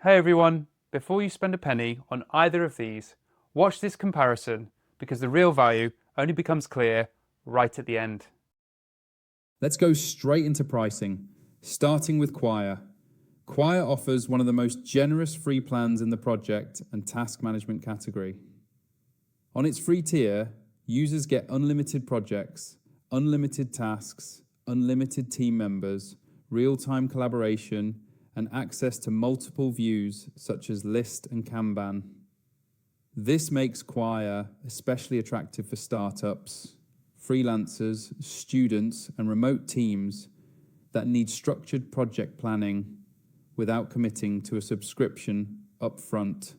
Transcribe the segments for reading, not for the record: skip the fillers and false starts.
Hey everyone, before you spend a penny on either of these, watch this comparison because the real value only becomes clear right at the end. Let's go straight into pricing, starting with Quire. Quire offers one of the most generous free plans in the project and task management category. On its free tier, users get unlimited projects, unlimited tasks, unlimited team members, real-time collaboration, and access to multiple views such as list and Kanban. This makes Quire especially attractive for startups, freelancers, students, and remote teams that need structured project planning without committing to a subscription upfront.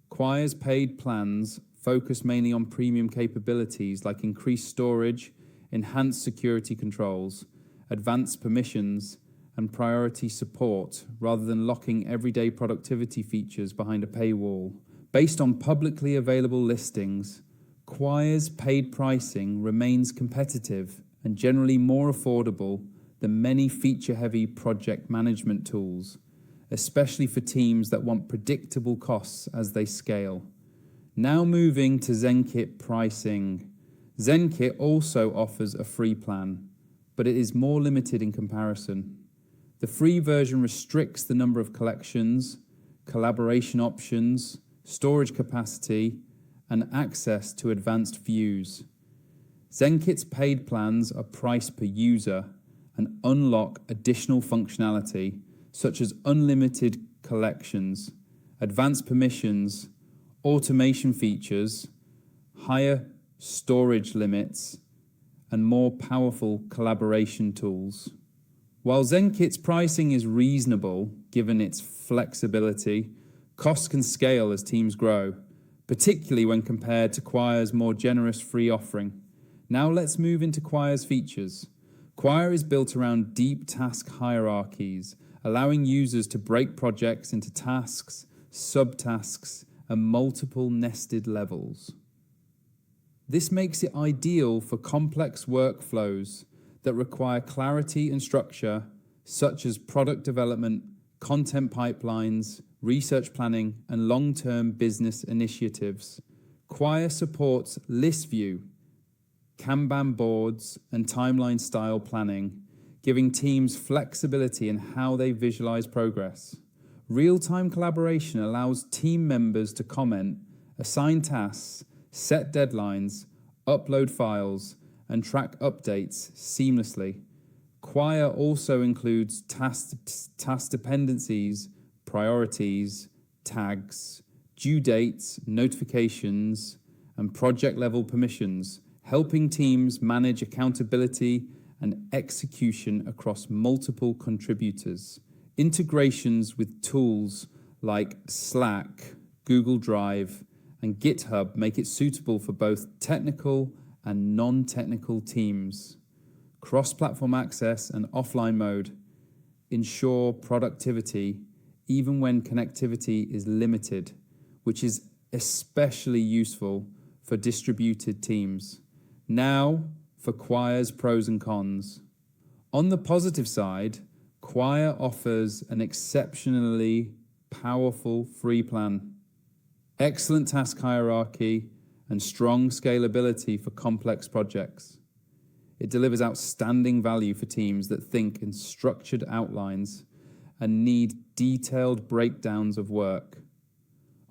Quire's paid plans focus mainly on premium capabilities like increased storage, enhanced security controls, advanced permissions, and priority support rather than locking everyday productivity features behind a paywall. Based on publicly available listings, Quire's paid pricing remains competitive and generally more affordable than many feature-heavy project management tools, especially for teams that want predictable costs as they scale. Now moving to Zenkit pricing. Zenkit also offers a free plan, but it is more limited in comparison. The free version restricts the number of collections, collaboration options, storage capacity, and access to advanced views. Zenkit's paid plans are priced per user and unlock additional functionality such as unlimited collections, advanced permissions, automation features, higher storage limits, and more powerful collaboration tools. While Zenkit's pricing is reasonable, given its flexibility, costs can scale as teams grow, particularly when compared to Quire's more generous free offering. Now let's move into Quire's features. Quire is built around deep task hierarchies, allowing users to break projects into tasks, subtasks, and multiple nested levels. This makes it ideal for complex workflows that require clarity and structure, such as product development, content pipelines, research planning, and long-term business initiatives. Quire supports list view, Kanban boards, and timeline-style planning, giving teams flexibility in how they visualize progress. Real-time collaboration allows team members to comment, assign tasks, set deadlines, upload files, and track updates seamlessly. Quire also includes task dependencies, priorities, tags, due dates, notifications, and project-level permissions, helping teams manage accountability and execution across multiple contributors. Integrations with tools like Slack, Google Drive, and GitHub make it suitable for both technical and non-technical teams. Cross-platform access and offline mode ensure productivity even when connectivity is limited, which is especially useful for distributed teams. Now for Quire's pros and cons. On the positive side, Quire offers an exceptionally powerful free plan, excellent task hierarchy, and strong scalability for complex projects. It delivers outstanding value for teams that think in structured outlines and need detailed breakdowns of work.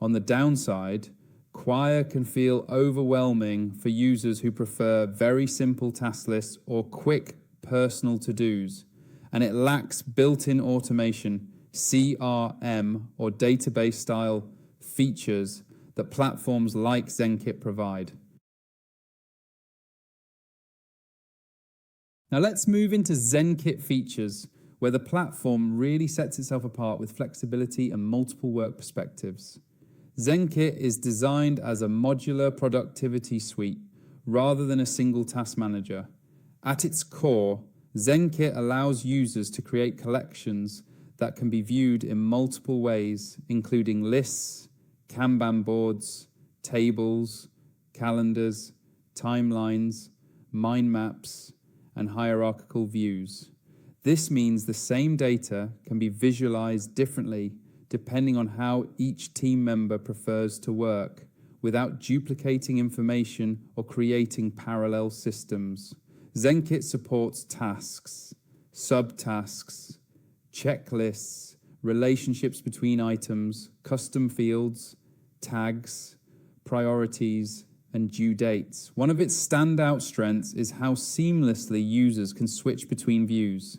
On the downside, Quire can feel overwhelming for users who prefer very simple task lists or quick personal to-dos, and it lacks built-in automation, CRM, or database-style features that platforms like Zenkit provide. Now let's move into Zenkit features, where the platform really sets itself apart with flexibility and multiple work perspectives. Zenkit is designed as a modular productivity suite rather than a single task manager. At its core, Zenkit allows users to create collections that can be viewed in multiple ways, including lists, Kanban boards, tables, calendars, timelines, mind maps, and hierarchical views. This means the same data can be visualized differently depending on how each team member prefers to work, without duplicating information or creating parallel systems. Zenkit supports tasks, subtasks, checklists, relationships between items, custom fields, tags, priorities, and due dates. One of its standout strengths is how seamlessly users can switch between views.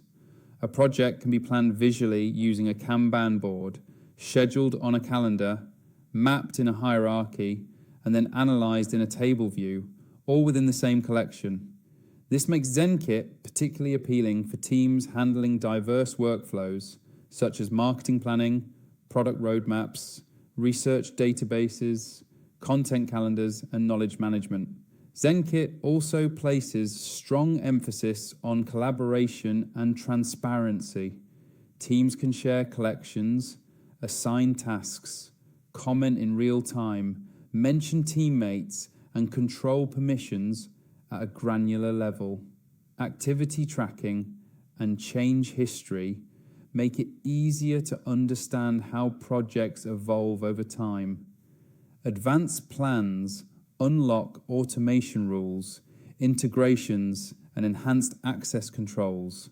A project can be planned visually using a Kanban board, scheduled on a calendar, mapped in a hierarchy, and then analyzed in a table view, all within the same collection. This makes Zenkit particularly appealing for teams handling diverse workflows, such as marketing planning, product roadmaps, research databases, content calendars, and knowledge management. Zenkit also places strong emphasis on collaboration and transparency. Teams can share collections, assign tasks, comment in real time, mention teammates, and control permissions at a granular level. Activity tracking and change history make it easier to understand how projects evolve over time. Advanced plans unlock automation rules, integrations, and enhanced access controls,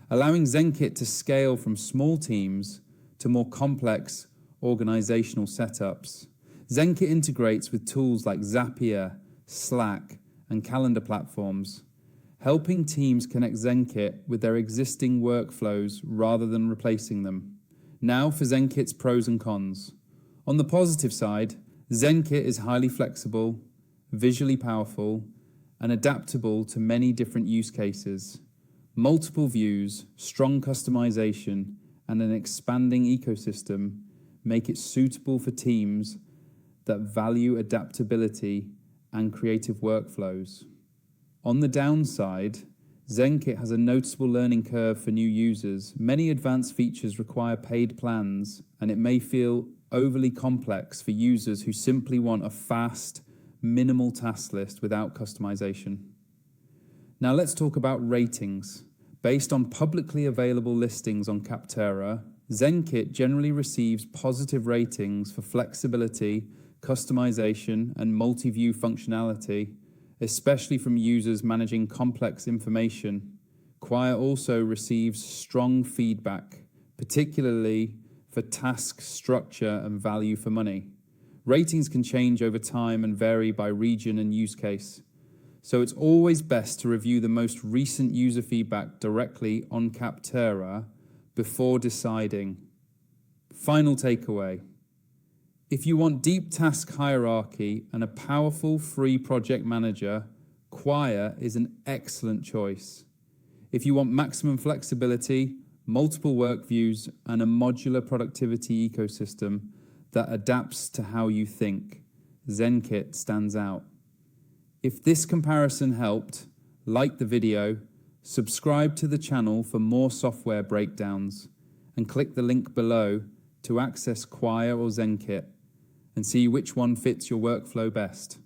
allowing Zenkit to scale from small teams to more complex organizational setups. Zenkit integrates with tools like Zapier, Slack, and calendar platforms, helping teams connect Zenkit with their existing workflows rather than replacing them. Now for Zenkit's pros and cons. On the positive side, Zenkit is highly flexible, visually powerful, and adaptable to many different use cases. Multiple views, strong customization, and an expanding ecosystem make it suitable for teams that value adaptability and creative workflows. On the downside, Zenkit has a noticeable learning curve for new users. Many advanced features require paid plans, and it may feel overly complex for users who simply want a fast, minimal task list without customization. Now let's talk about ratings. Based on publicly available listings on Capterra, Zenkit generally receives positive ratings for flexibility, customization, and multi-view functionality, especially from users managing complex information. Quire also receives strong feedback, particularly for task structure and value for money. Ratings can change over time and vary by region and use case, so it's always best to review the most recent user feedback directly on Capterra before deciding. Final takeaway. If you want deep task hierarchy and a powerful free project manager, Quire is an excellent choice. If you want maximum flexibility, multiple work views, and a modular productivity ecosystem that adapts to how you think, Zenkit stands out. If this comparison helped, like the video, subscribe to the channel for more software breakdowns, and click the link below to access Quire or Zenkit and see which one fits your workflow best.